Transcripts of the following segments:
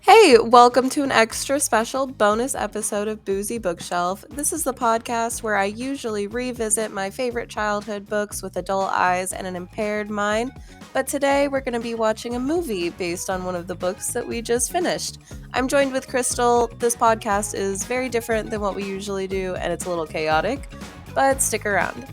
Hey, welcome to an extra special bonus episode of Boozy Bookshelf. This is the podcast where I usually revisit my favorite childhood books with adult eyes and an impaired mind, but today we're going to be watching a movie based on one of the books that we just finished. I'm joined with Crystal. This podcast is very different than what we usually do, and it's a little chaotic, but stick around.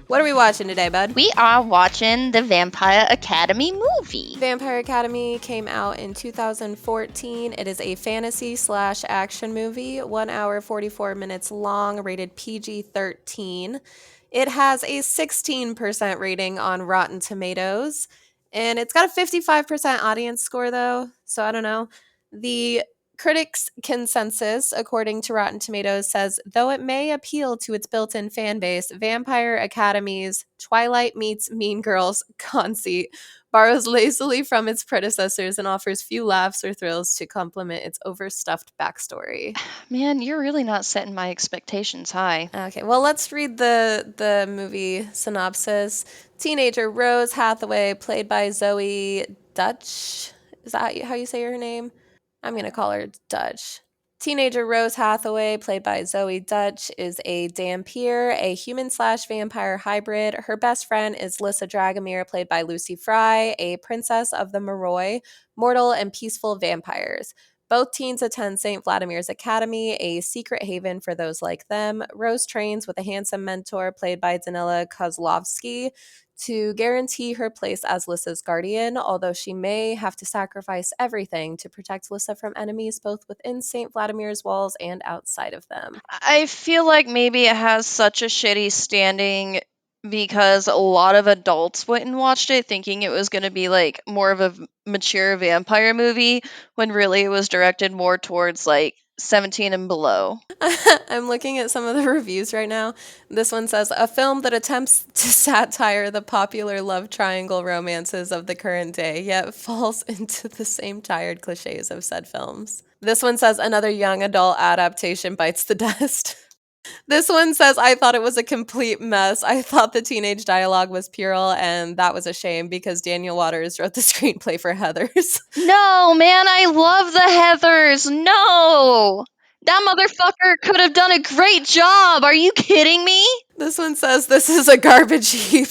What are we watching today, bud? We are watching the Vampire Academy movie. Vampire Academy came out in 2014. It is a fantasy/action movie, 1 hour 44 minutes long, rated PG-13. It has a 16% rating on Rotten Tomatoes, and it's got a 55% audience score though, so I don't know. The critics' consensus, according to Rotten Tomatoes, says though it may appeal to its built-in fan base, Vampire Academy's Twilight meets Mean Girls conceit borrows lazily from its predecessors and offers few laughs or thrills to complement its overstuffed backstory. Man, you're really not setting my expectations high. Okay, well, let's read the movie synopsis. Teenager Rose Hathaway, played by Zoe Dutch. Is that how you say her name? I'm going to call her Dutch. Teenager Rose Hathaway, played by Zoe Dutch, is a Dampier, a human/vampire hybrid. Her best friend is Lissa Dragomir, played by Lucy Fry, a princess of the Moroi, mortal and peaceful vampires. Both teens attend St. Vladimir's Academy, a secret haven for those like them. Rose trains with a handsome mentor, played by Danila Kozlovsky, to guarantee her place as Lissa's guardian, although she may have to sacrifice everything to protect Lissa from enemies both within St. Vladimir's walls and outside of them. I feel like maybe it has such a shitty standing because a lot of adults went and watched it thinking it was going to be like more of a mature vampire movie when really it was directed more towards like 17 and below. I'm looking at some of the reviews right now. This one says, a film that attempts to satire the popular love triangle romances of the current day, yet falls into the same tired cliches of said films. This one says, another young adult adaptation bites the dust. This one says, I thought it was a complete mess. I thought the teenage dialogue was puerile, and that was a shame because Daniel Waters wrote the screenplay for Heathers. No, man, I love the Heathers. No! That motherfucker could have done a great job. Are you kidding me? This one says, this is a garbage heap.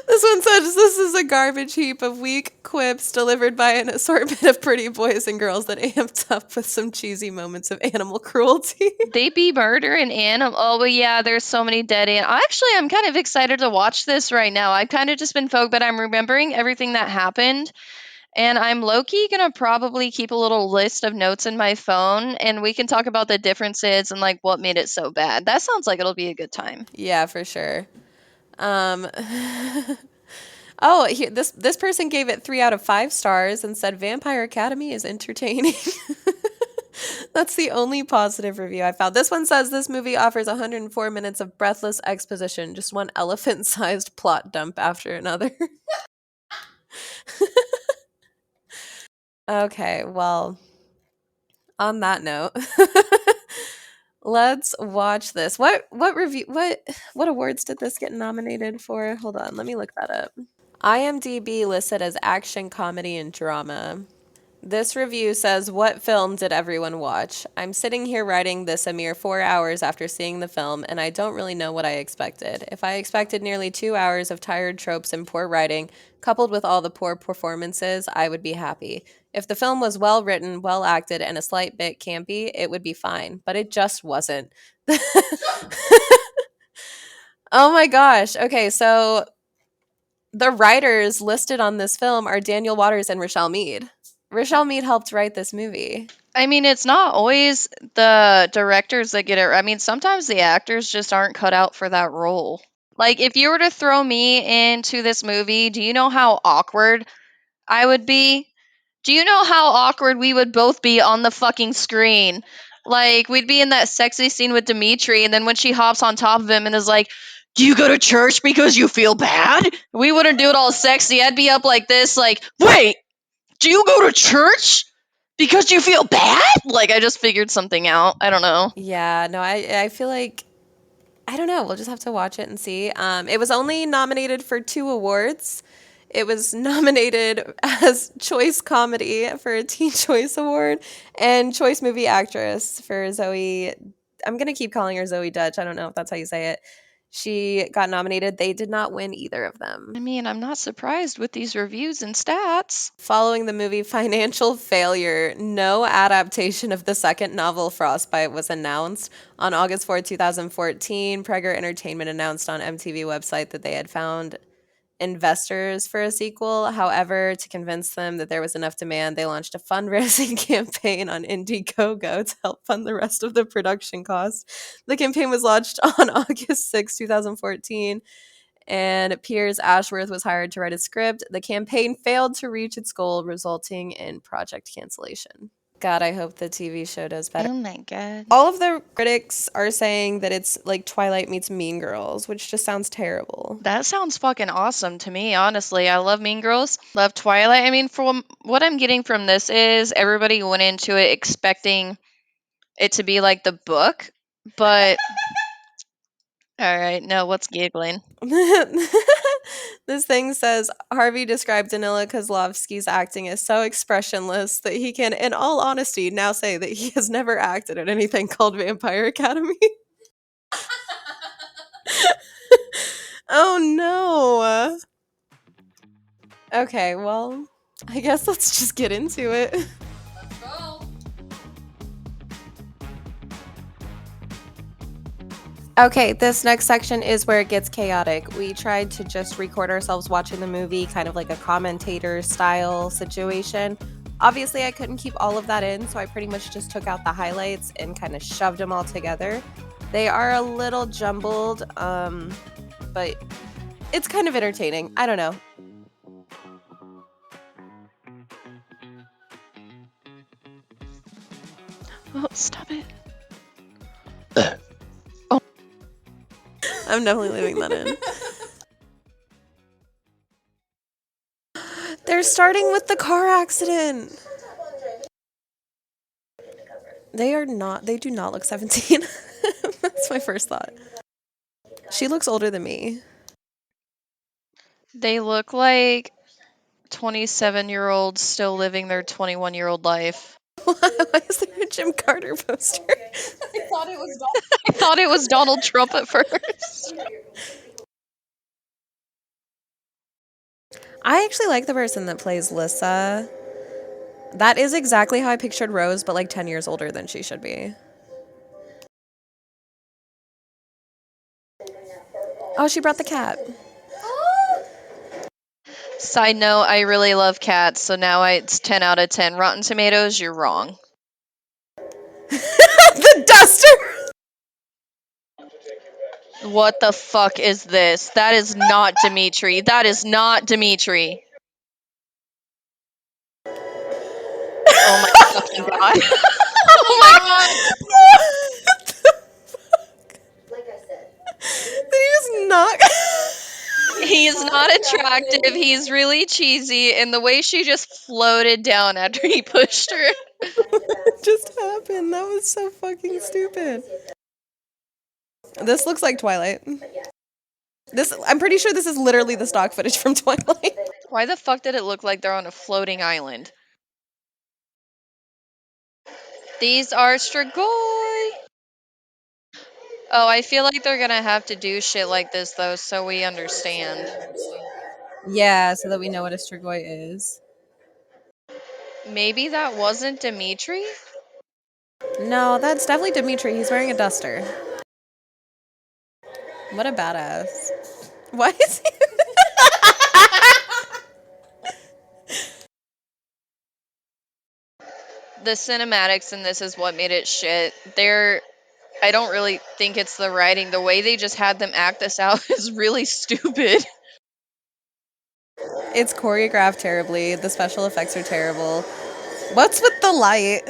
This one says, this is a garbage heap of weak quips delivered by an assortment of pretty boys and girls that amped up with some cheesy moments of animal cruelty. They be murdering animals. Oh, well, yeah, there's so many dead animals. Actually, I'm kind of excited to watch this right now. I've kind of just been but I'm remembering everything that happened. And I'm low-key gonna probably keep a little list of notes in my phone, and we can talk about the differences and like what made it so bad. That sounds like it'll be a good time. Yeah, for sure. Oh, this person gave it 3 out of 5 stars and said Vampire Academy is entertaining. That's the only positive review I found. This one says this movie offers 104 minutes of breathless exposition, just one elephant-sized plot dump after another. Okay, well, on that note, let's watch this. What awards did this get nominated for? Hold on, let me look that up. IMDb listed as action, comedy, and drama. This review says, what film did everyone watch? I'm sitting here writing this a mere 4 hours after seeing the film, and I don't really know what I expected. If I expected nearly 2 hours of tired tropes and poor writing, coupled with all the poor performances, I would be happy. If the film was well written, well acted, and a slight bit campy, it would be fine. But it just wasn't. Oh my gosh. Okay, so the writers listed on this film are Daniel Waters and Rochelle Mead. Rochelle Mead helped write this movie. I mean, it's not always the directors that get it. I mean, sometimes the actors just aren't cut out for that role. Like, if you were to throw me into this movie, do you know how awkward I would be? Do you know how awkward we would both be on the fucking screen? Like, we'd be in that sexy scene with Dimitri, and then when she hops on top of him and is like, do you go to church because you feel bad? We wouldn't do it all sexy. I'd be up like this, like, wait, do you go to church? Because you feel bad? Like, I just figured something out. I don't know. Yeah, no, I feel like I don't know. We'll just have to watch it and see. It was only nominated for 2 awards. It was nominated as Choice Comedy for a Teen Choice Award and Choice Movie Actress for Zoe. I'm going to keep calling her Zoe Dutch. I don't know if that's how you say it. She got nominated. They did not win either of them. I mean, I'm not surprised with these reviews and stats. Following the movie financial failure, no adaptation of the second novel Frostbite was announced. On August 4th, 2014, Prager Entertainment announced on MTV website that they had found investors for a sequel. However, to convince them that there was enough demand, they launched a fundraising campaign on Indiegogo to help fund the rest of the production costs. The campaign was launched on August 6, 2014, and Piers Ashworth was hired to write a script. The campaign failed to reach its goal, resulting in project cancellation. God, I hope the TV show does better. Oh my god. All of the critics are saying that it's like Twilight meets Mean Girls, which just sounds terrible. That sounds fucking awesome to me, honestly. I love Mean Girls, love Twilight. I mean, from what I'm getting from this is everybody went into it expecting it to be like the book, but all right, no, what's giggling? This thing says Harvey described Danila Kozlovsky's acting as so expressionless that he can, in all honesty, now say that he has never acted at anything called Vampire Academy. Oh no. Okay, well, I guess let's just get into it. Let's go. Okay, this next section is where it gets chaotic. We tried to just record ourselves watching the movie, kind of like a commentator style situation. Obviously, I couldn't keep all of that in, so I pretty much just took out the highlights and kind of shoved them all together. They are a little jumbled, but it's kind of entertaining. I don't know. Oh, stop it. I'm definitely leaving that in. They're starting with the car accident. They do not look 17. That's my first thought. She looks older than me. They look like 27-year-olds still living their 21-year-old life. Why is there a Jim Carter poster? I thought it was Donald Trump at first. I actually like the person that plays Lissa. That is exactly how I pictured Rose, but like 10 years older than she should be. Oh, she brought the cat. Side note, I really love cats, so now it's 10 out of 10. Rotten Tomatoes, you're wrong. The duster! What the fuck is this? That is not Dimitri. That is not Dimitri. Oh my fucking god. Oh my god. Did he just knock? He is not attractive. He's really cheesy, and the way she just floated down after he pushed her. What just happened? That was so fucking stupid. This looks like Twilight. I'm pretty sure this is literally the stock footage from Twilight. Why the fuck did it look like they're on a floating island? These are Strigoi. Oh, I feel like they're gonna have to do shit like this though, so we understand. Yeah, so that we know what a Strigoi is. Maybe that wasn't Dimitri? No, that's definitely Dimitri. He's wearing a duster. What a badass. Why is he? The cinematics in this is what made it shit. I don't really think it's the writing. The way they just had them act this out is really stupid. It's choreographed terribly. The special effects are terrible. What's with the light?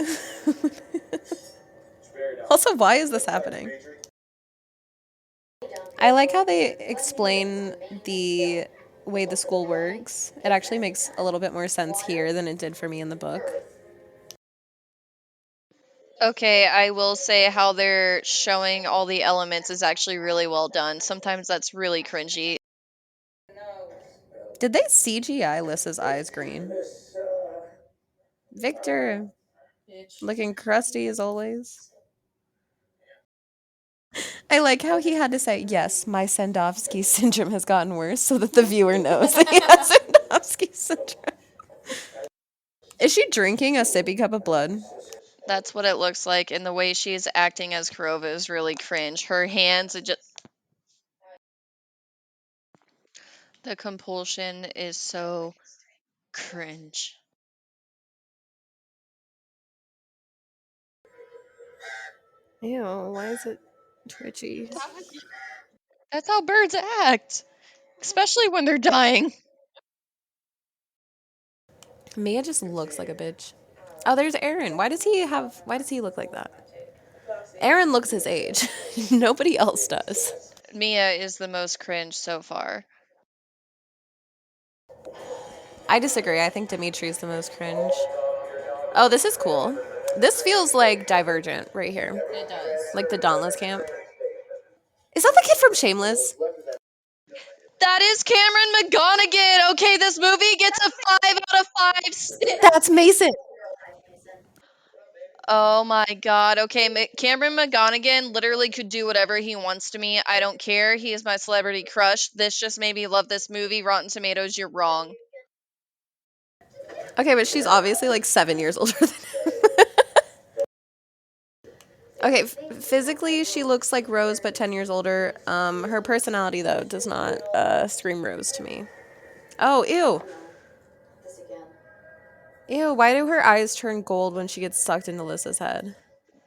Also, why is this happening? I like how they explain the way the school works. It actually makes a little bit more sense here than it did for me in the book. Okay, I will say how they're showing all the elements is actually really well done. Sometimes that's really cringy. Did they CGI Lissa's eyes green? Victor, looking crusty as always. I like how he had to say, yes, my Sandovsky syndrome has gotten worse so that the viewer knows that he has Sandovsky syndrome. Is she drinking a sippy cup of blood? That's what it looks like, and the way she's acting as Kurova is really cringe. Her hands, it just the compulsion is so cringe. Ew, why is it twitchy? That's how birds act, especially when they're dying. Mia just looks like a bitch. Oh, there's Aaron. Why does he look like that? Aaron looks his age. Nobody else does. Mia is the most cringe so far. I disagree. I think Dimitri's the most cringe. Oh, this is cool. This feels like Divergent right here. It does. Like the Dauntless camp. Is that the kid from Shameless? That is Cameron McGonagall. Okay, this movie gets a 5 out of 5. That's Mason. Oh my god. Okay, Cameron McGonagall literally could do whatever he wants to me. I don't care. He is my celebrity crush. This just made me love this movie. Rotten Tomatoes, you're wrong. Okay, but she's obviously like 7 years older than him. Okay, physically she looks like Rose, but 10 years older. Her personality though does not scream Rose to me. Oh, ew, ew. Why do her eyes turn gold when she gets sucked into Lissa's head?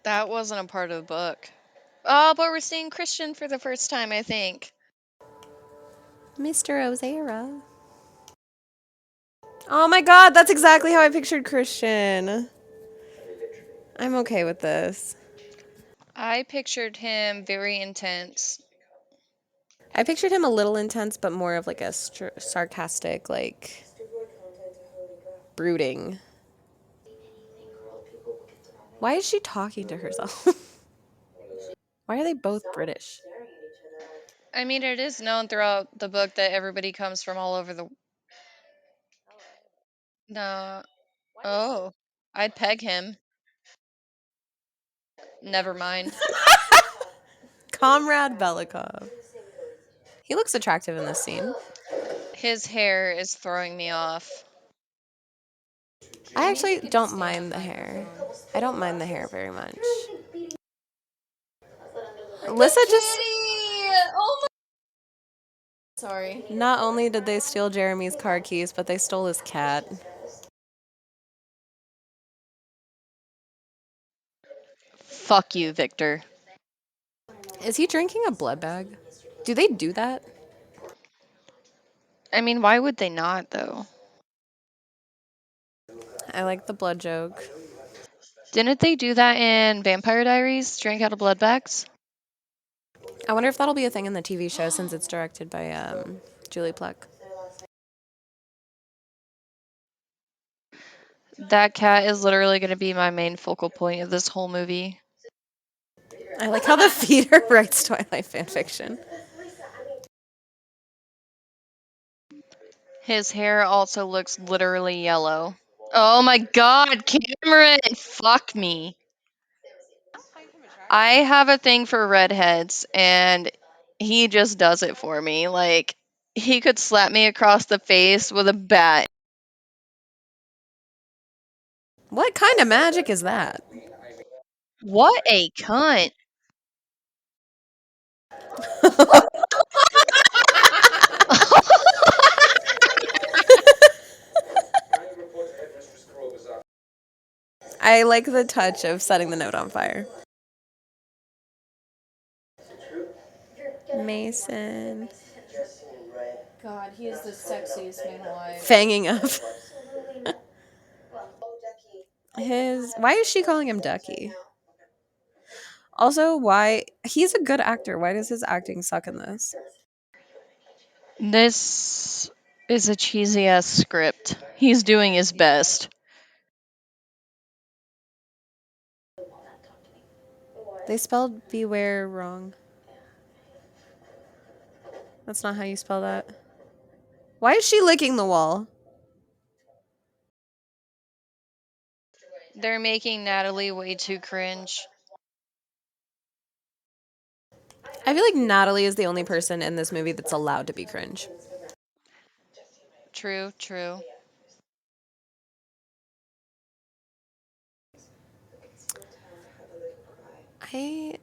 That wasn't a part of the book. Oh, but we're seeing Christian for the first time, I think. Mr. Ozera. Oh my God, that's exactly how I pictured Christian. I'm okay with this. I pictured him very intense. I pictured him a little intense, but more of like a sarcastic, like brooding. Why is she talking to herself? Why are they both British? I mean, it is known throughout the book that everybody comes from all over the. No. Oh. I'd peg him. Never mind. Comrade Belikov. He looks attractive in this scene. His hair is throwing me off. I actually don't mind the hair. I don't mind the hair very much. Lissa just. Oh my. Sorry. Not only did they steal Jeremy's car keys, but they stole his cat. Fuck you, Victor. Is he drinking a blood bag? Do they do that? I mean, why would they not, though? I like the blood joke. Didn't they do that in Vampire Diaries? Drink out of blood bags? I wonder if that'll be a thing in the TV show since it's directed by Julie Pluck. That cat is literally going to be my main focal point of this whole movie. I like how the feeder writes Twilight fanfiction. His hair also looks literally yellow. Oh my god, Cameron! Fuck me. I have a thing for redheads, and he just does it for me. Like, he could slap me across the face with a bat. What kind of magic is that? What a cunt. I like the touch of setting the note on fire. Mason. God, he is the sexiest man alive. Fanging up. Why is she calling him Ducky? Also, why he's a good actor. Why does his acting suck in this? This is a cheesy ass script. He's doing his best. They spelled beware wrong. That's not how you spell that. Why is she licking the wall? They're making Natalie way too cringe. I feel like Natalie is the only person in this movie that's allowed to be cringe. True, true. I.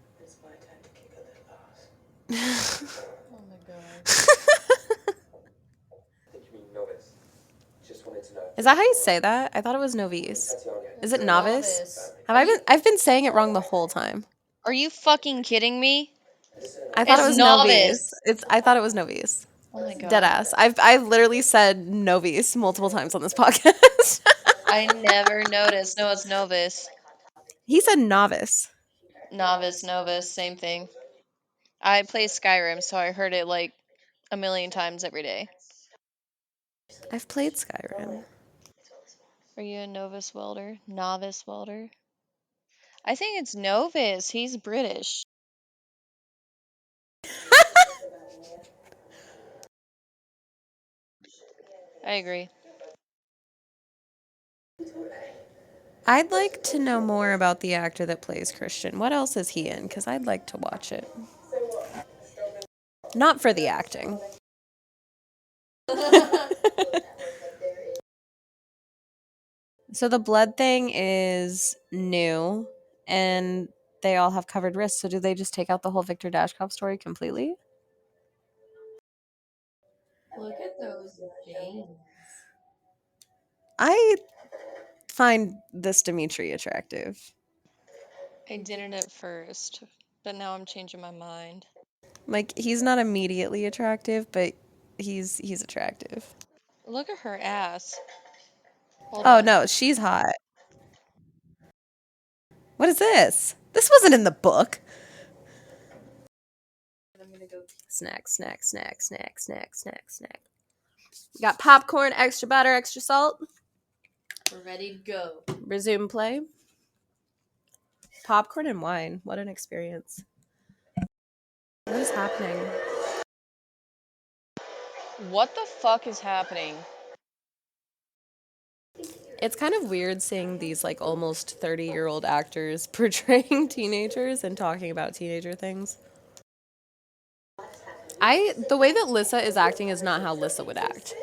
Oh my god. Is that how you say that? I thought it was novice. Is it novice? Novice. Have I been? I've been saying it wrong the whole time. Are you fucking kidding me? I thought it It's was novice. novice. I thought it was novice. Oh my god. Deadass. I've literally said novice multiple times on this podcast. I never noticed. No, it's novice. He said novice. Novice, novice, same thing. I play Skyrim, so I heard it like a million times every day. I've played Skyrim. Are you a novice welder? Novice welder? I think it's novice. He's British. I agree. I'd like to know more about the actor that plays Christian. What else is he in? Because I'd like to watch it. Not for the acting. So the blood thing is new, and they all have covered wrists. So do they just take out the whole Victor Dashkov story completely? Look at those veins. I find this Dimitri attractive. I didn't at first, but now I'm changing my mind. Like he's not immediately attractive, but he's attractive. Look at her ass. Hold Oh on. no, she's hot. What is this? This wasn't in the book. I'm gonna go snack, snack, snack, snack, snack, snack, snack. We got popcorn, extra butter, extra salt. We're ready to go. Resume play. Popcorn and wine. What an experience. What is happening? What the fuck is happening? It's kind of weird seeing these like almost 30-year-old actors portraying teenagers and talking about teenager things. The way that Lissa is acting is not how Lissa would act.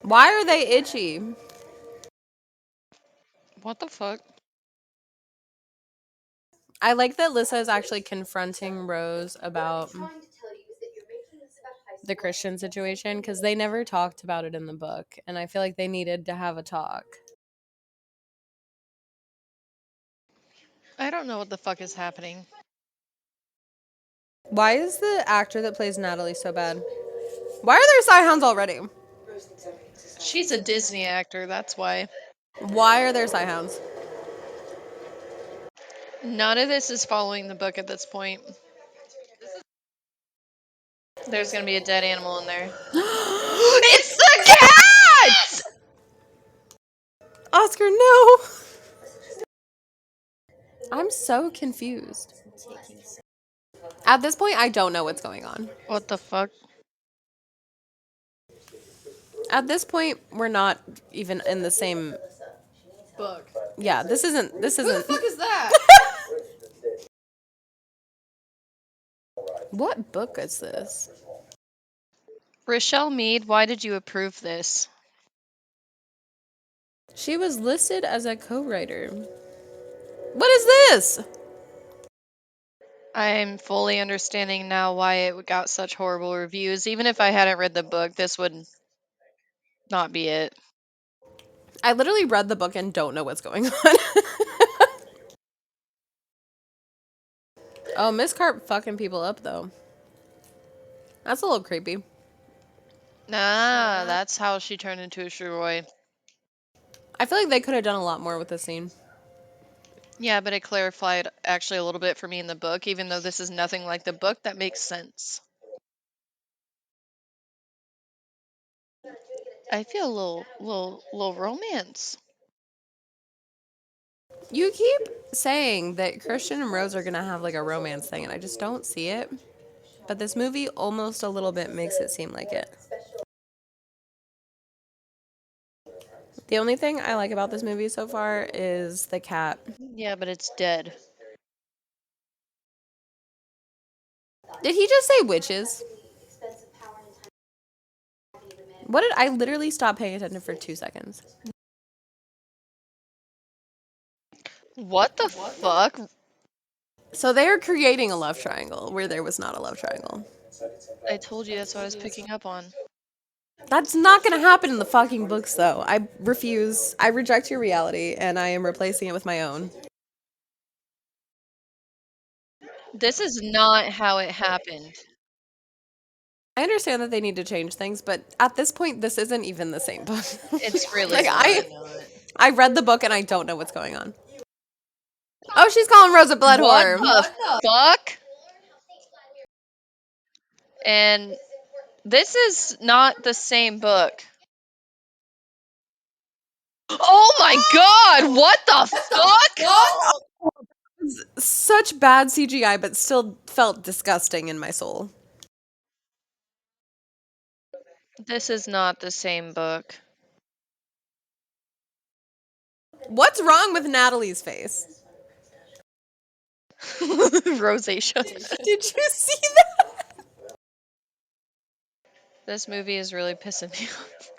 Why are they itchy? What the fuck? I like that Lissa is actually confronting Rose about the Christian situation because they never talked about it in the book, and I feel like they needed to have a talk. I don't know what the fuck is happening. Why is the actor that plays Natalie so bad? Why are there Psyhounds already? She's a Disney actor, that's why. Why are there Psyhounds? None of this is following the book at this point. There's gonna be a dead animal in there. It's the cat! Oscar, no! I'm so confused. At this point, I don't know what's going on. What the fuck? At this point, we're not even in the same Book. Yeah, this isn't Who the fuck is that? What book is this? Rochelle Mead, why did you approve this? She was listed as a co-writer. What is this? I'm fully understanding now why it got such horrible reviews. Even if I hadn't read the book, this would not be it. I literally read the book and don't know what's going on. Oh, Miss Carp fucking people up though. That's a little creepy. Nah, that's how she turned into a Shuroi. I feel like they could have done a lot more with this scene. Yeah, but it clarified actually a little bit for me in the book, even though this is nothing like the book, that makes sense. I feel a little romance. You keep saying that Christian and Rose are gonna have like a romance thing, and I just don't see it. But this movie almost a little bit makes it seem like it. The only thing I like about this movie so far is the cat. Yeah, but it's dead. Did he just say witches? What did I literally stop paying attention for 2 seconds? What the fuck? So they are creating a love triangle where there was not a love triangle. I told you that's what I was picking up on. That's not gonna happen in the fucking books, though. I refuse. I reject your reality, and I am replacing it with my own. This is not how it happened. I understand that they need to change things, but at this point, this isn't even the same book. It's really like not. I read the book and I don't know what's going on. Oh, she's calling Rose a blood What whore. the fuck? And this is not the same book. Oh my god, what the fuck? Such bad CGI, but still felt disgusting in my soul. This is not the same book. What's wrong with Natalie's face? Rosacea. Did you see that? This movie is really pissing me off.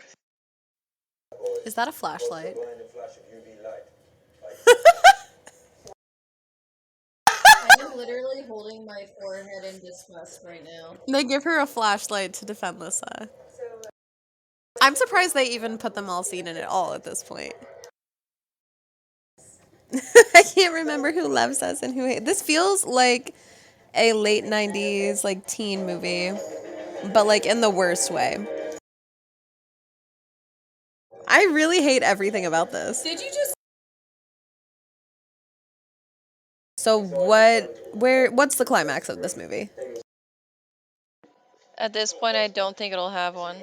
Is that a flashlight? I'm literally holding my forehead in disgust right now. They give her a flashlight to defend Lissa. I'm surprised they even put them all seen in it all at this point. I can't remember who loves us and who hates. This feels like a late 90s like teen movie, but like in the worst way. I really hate everything about this. Did you just So what's the climax of this movie? At this point I don't think it'll have one.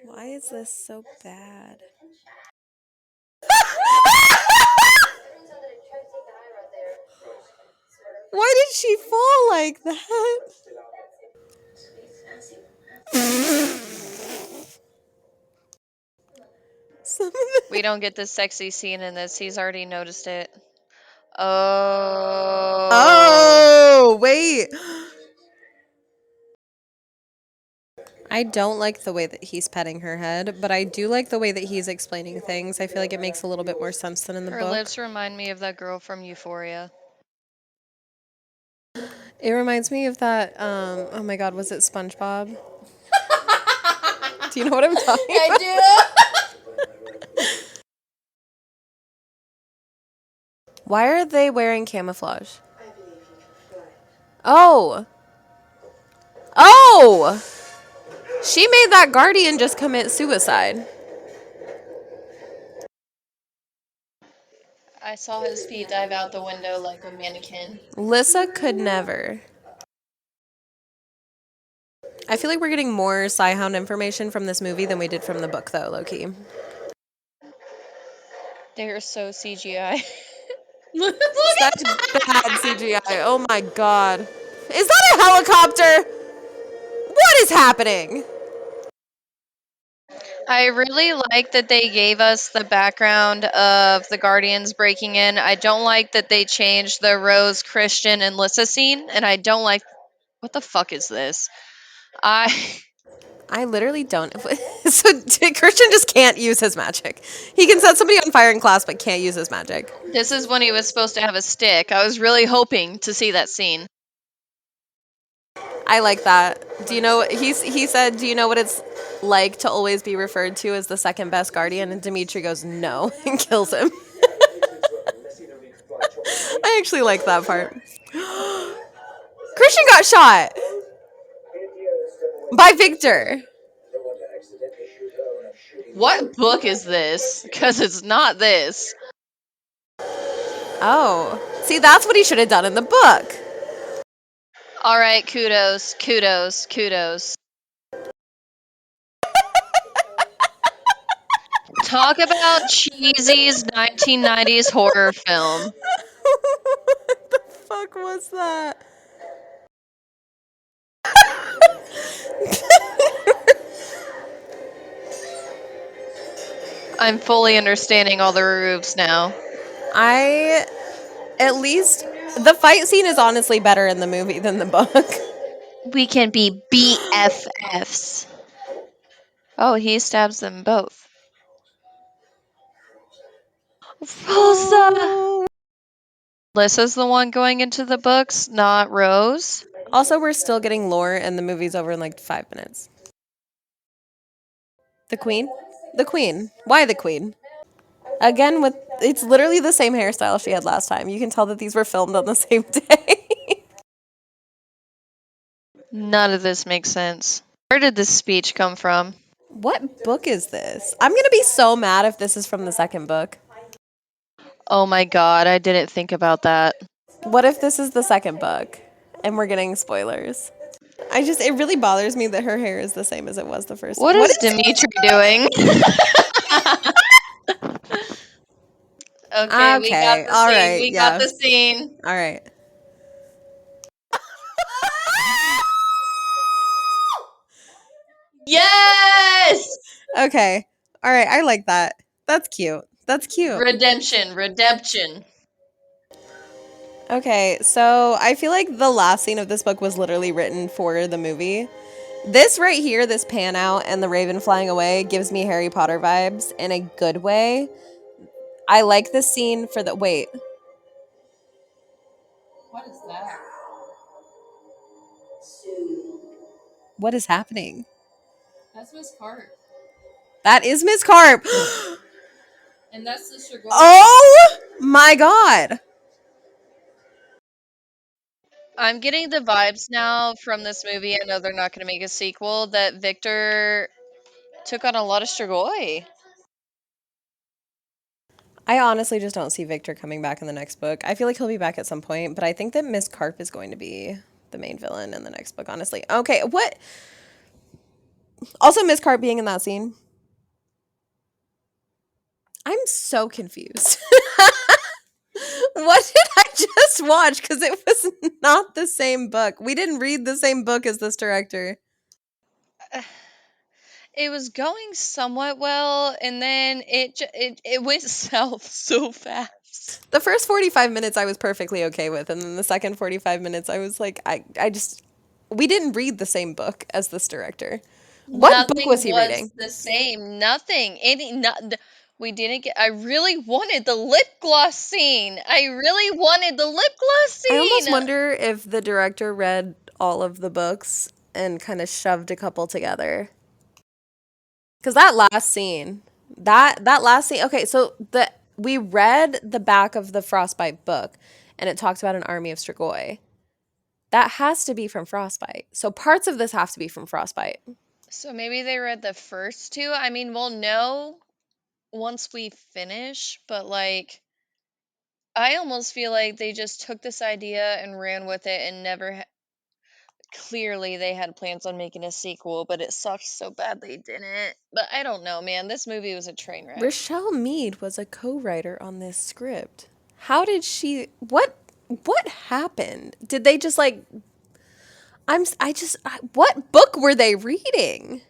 Why is this so bad? Why did she fall like that? Some of the- We don't get this sexy scene in this. He's already noticed it. Oh. Oh, wait. I don't like the way that he's petting her head, but I do like the way that he's explaining things. I feel like it makes a little bit more sense than in the Her book. lips remind me of that girl from Euphoria. It reminds me of that, oh my god, was it SpongeBob? Do you know what I'm talking about? do. Why are they wearing camouflage? Oh! Oh! She made that guardian just commit suicide. I saw his feet dive out the window like a mannequin. Lissa could never. I feel like we're getting more Sci-Hound information from this movie than we did from the book, though, low-key. They are so CGI. Such bad CGI. Oh my god. Is that a helicopter? What is happening? I really like that they gave us the background of the Guardians breaking in. I don't like that they changed the Rose, Christian, and Lissa scene, and I don't like. What the fuck is this? I. I literally don't. So Christian just can't use his magic. He can set somebody on fire in class, but can't use his magic. This is when he was supposed to have a stick. I was really hoping to see that scene. I like that. Do you know? He said, "Do you know what it's like to always be referred to as the second best guardian?" And Dimitri goes, "No," and kills him. I actually like that part. Christian got shot by Victor. What book is this? Because it's not this. Oh, see, that's what he should have done in the book. All right, kudos, kudos, kudos. Talk about cheesy's 1990s horror film. What the fuck was that? I'm fully understanding all the roofs now. I at least the fight scene is honestly better in the movie than the book. We can be BFFs. Oh, he stabs them both. Rosa! Oh. Alyssa's the one going into the books, not Rose. Also, we're still getting lore, and the movie's over in like 5 minutes. The Queen? The Queen. Why the Queen? Again, with it's literally the same hairstyle she had last time. You can tell that these were filmed on the same day. None of this makes sense. Where did this speech come from? What book is this? I'm gonna be so mad if this is from the second book. Oh my god, I didn't think about that. What if this is the second book and we're getting spoilers? It really bothers me that her hair is the same as it was the first. What What is is Dimitri Dimitri doing? Okay, doing? we got Okay, the all scene. right, We got yeah, the scene. all right. Yes! Okay, all right, I like that. That's cute. That's cute. Redemption, redemption. Okay, so I feel like the last scene of this book was literally written for the movie. This right here, this pan out and the raven flying away, gives me Harry Potter vibes in a good way. I like this scene for the. Wait. What is that? What is happening? That's Miss Cart. That is Miss Carp. And that's the Strigoi. Oh my god. I'm getting the vibes now from this movie. I know they're not going to make a sequel. That Victor took on a lot of Strigoi. I honestly just don't see Victor coming back in the next book. I feel like he'll be back at some point, but I think that Miss Carp is going to be the main villain in the next book, honestly. Okay, what? Also, Miss Carp being in that scene. I'm so confused. What did I just watch? Because it was not the same book. We didn't read the same book as this director. It was going somewhat well, and then it went south so fast. The first 45 minutes I was perfectly okay with, and then the second 45 minutes I was like, I just. We didn't read the same book as this director. What book Nothing was he was reading? the same. Nothing. We didn't get. I really wanted the lip gloss scene. I really wanted the lip gloss I almost scene. wonder if the director read all of the books and kind of shoved a couple together. Because that last scene. Okay, so we read the back of the Frostbite book, and it talks about an army of Strigoi. That has to be from Frostbite. So parts of this have to be from Frostbite. So maybe they read the first two. I mean, we'll know once we finish, but like I almost feel like they just took this idea and ran with it and clearly they had plans on making a sequel, but it sucked so bad they didn't. But I don't know, man. This movie was a train wreck. Rochelle Mead was a co-writer on this script. How did she? What happened? Did they just like? What book were they reading?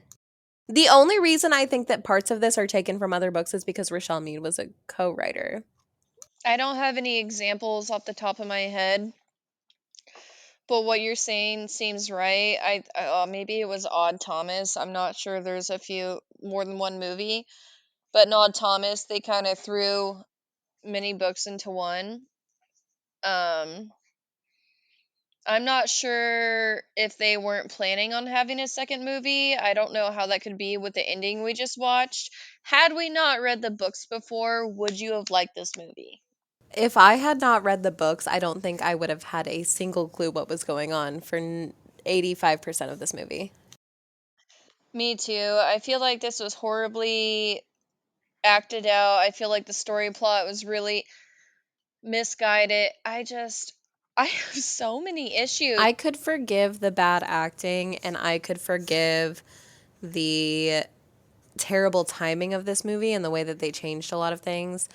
The only reason I think that parts of this are taken from other books is because Rochelle Mead was a co-writer. I don't have any examples off the top of my head, but what you're saying seems right. Maybe it was Odd Thomas. I'm not sure. There's a few more than one movie, but in Odd Thomas, they kind of threw many books into one. Um, I'm not sure if they weren't planning on having a second movie. I don't know how that could be with the ending we just watched. Had we not read the books before, would you have liked this movie? If I had not read the books, I don't think I would have had a single clue what was going on for 85% of this movie. Me too. I feel like this was horribly acted out. I feel like the story plot was really misguided. I have so many issues. I could forgive the bad acting and I could forgive the terrible timing of this movie and the way that they changed a lot of things.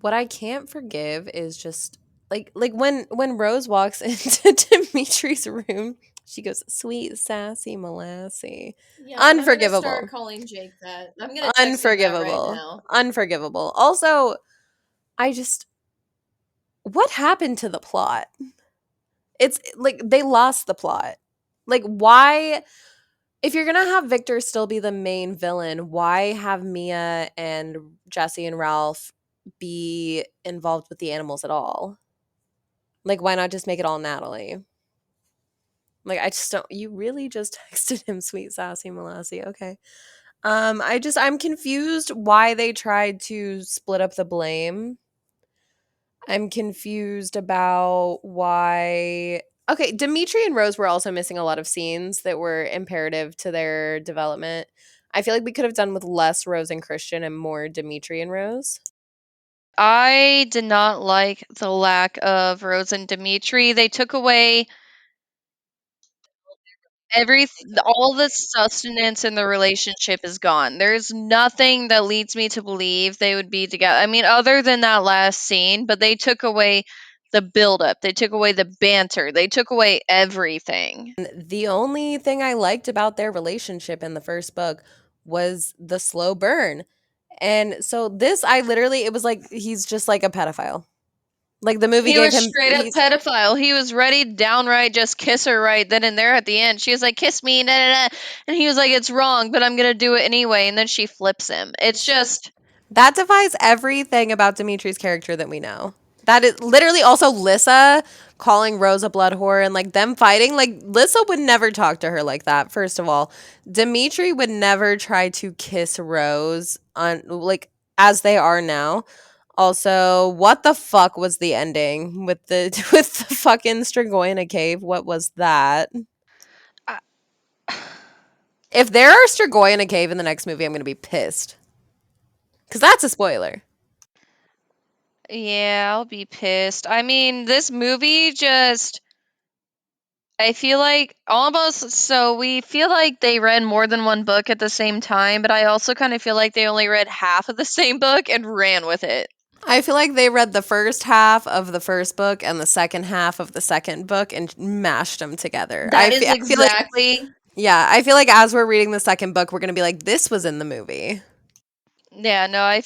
What I can't forgive is just like when Rose walks into Dimitri's room, she goes, "Sweet sassy molassy." Yeah, and I'm gonna Unforgivable. start calling Jake that. I'm gonna text him that right Unforgivable. now. Unforgivable. Also, what happened to the plot? It's like they lost the plot. Like, why, if you're gonna have Victor still be the main villain, why have Mia and Jesse and Ralph be involved with the animals at all? Like, why not just make it all Natalie? Like, I just don't. You really just texted him, sweet sassy molassy. Okay. I'm confused why they tried to split up the blame. I'm confused about why. Okay, Dimitri and Rose were also missing a lot of scenes that were imperative to their development. I feel like we could have done with less Rose and Christian and more Dimitri and Rose. I did not like the lack of Rose and Dimitri. They took away all the sustenance in the relationship is gone. There's nothing that leads me to believe they would be together. I mean, other than that last scene, but they took away the buildup. They took away the banter. They took away everything. The only thing I liked about their relationship in the first book was the slow burn. And so this, I literally, it was like he's just like a pedophile. Like the movie He gave was him, straight up pedophile. He was ready to downright just kiss her right then and there at the end. She was like, "Kiss me," da, da, da. And he was like, "It's wrong, but I'm gonna do it anyway." And then she flips him. It's just that defies everything about Dimitri's character that we know. That is literally also Lissa calling Rose a blood whore and like them fighting. Like Lissa would never talk to her like that. First of all, Dimitri would never try to kiss Rose on like as they are now. Also, what the fuck was the ending with the with the fucking Strigoi cave? What was that? I- If there are Strigoi in a cave in the next movie, I'm gonna be pissed. Cause that's a spoiler. yeah, I'll be pissed. I mean, this movie just I feel like almost so we feel like they read more than one book at the same time, but I also kind of feel like they only read half of the same book and ran with it. I feel like they read the first half of the first book and the second half of the second book and mashed them together. That is I feel like, exactly. yeah, I feel like as we're reading the second book, we're gonna be like, this was in the movie. Yeah, no, I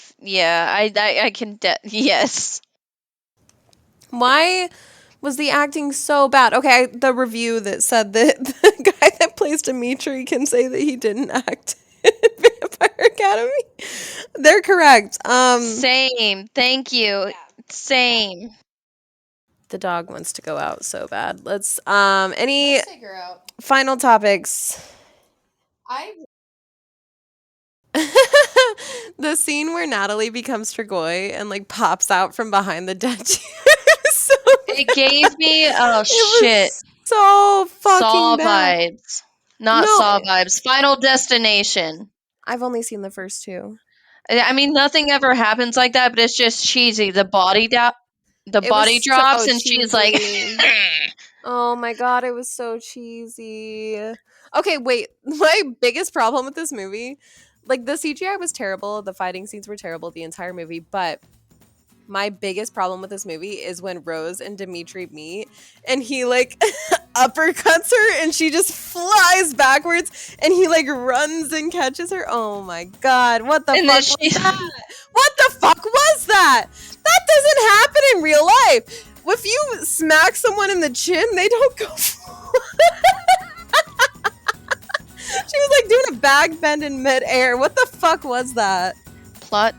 can yes. Why was the acting so bad? Okay, the review that said that the guy that plays Dimitri can say that he didn't act in Vampire Academy. They're correct. Same. Thank you. Same. The dog wants to go out so bad. Let's any Let's take her out. final topics. I The scene where Natalie becomes Strigoi and like pops out from behind the dead chair is so It bad. gave me oh It shit. was so fucking Saw bad. vibes. Not No, Saw vibes. Final Destination. I've only seen the first two. I mean, nothing ever happens like that, but it's just cheesy. The It was body so drops, and she's like, cheesy. Oh my god, it was so cheesy. Okay, wait. My biggest problem with this movie, like the CGI was terrible, the fighting scenes were terrible, the entire movie, but my biggest problem with this movie is when Rose and Dimitri meet and he like uppercuts her and she just flies backwards and he like runs and catches her. Oh my god, what the and fuck then was she, that? What the fuck was that? That doesn't happen in real life. If you smack someone in the chin, they don't go. She was like doing a back bend in midair. What the fuck was that? plot